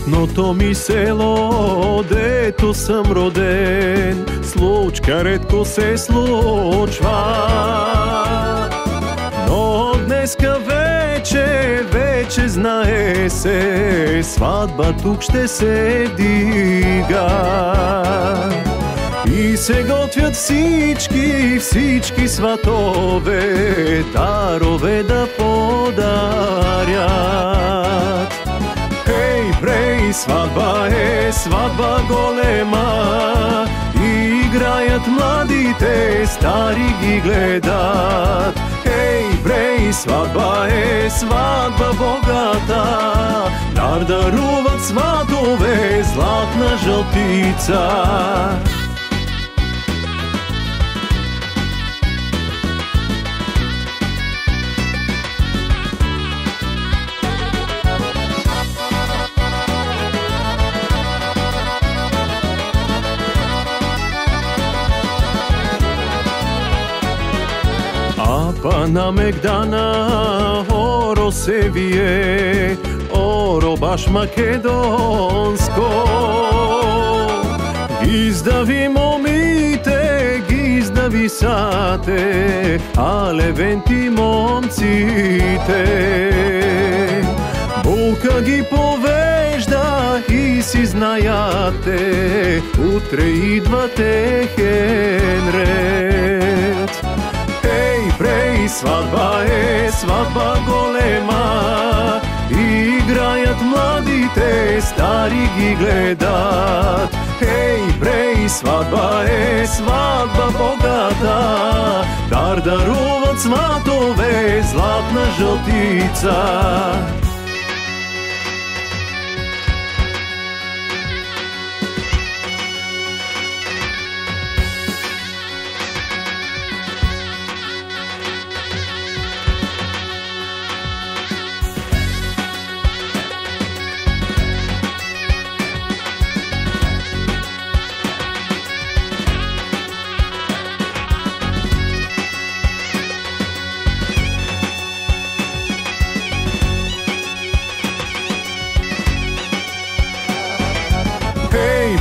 родното ми село, дето съм роден, случка ретко се случва. Но днеска вече знае се, сватба тук ще се вдига. И се готвят всички сватове, дарове да подарят. Хей, прей, сватба е, сватба голема, играят младите, стари ги гледат. Хей, прей, сватба е, сватба богата, дар даруват сватове, златна жълтица. Апа на Мегдана оро се вие, оро баш македонско. Гиздави момите, гиздави сате, а левенти момците. Булка ги повежда и си знајате, утре идва техен ред. Прей, сватба е, сватба голема, играят младите, стари ги гледат. Хей, прей, сватба е, сватба богата, дар даруват сватове, златна жълтица.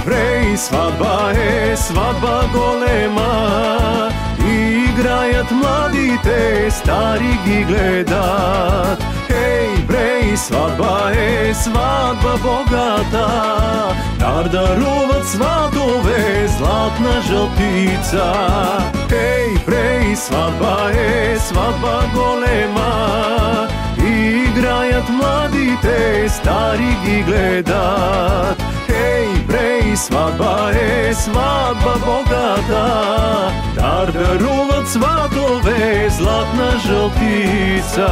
Прей, сватба е, сватба голема, играят младите, стари ги гледат. Хей, прей, сватба е, сватба богата, дар даруват сватове, златна жълтица. Хей, прей, сватба е, сватба голема, играят младите, стари ги гледат. Хей, прей, сватба е, сватба богата, дар даруват сватове, златна жълтица.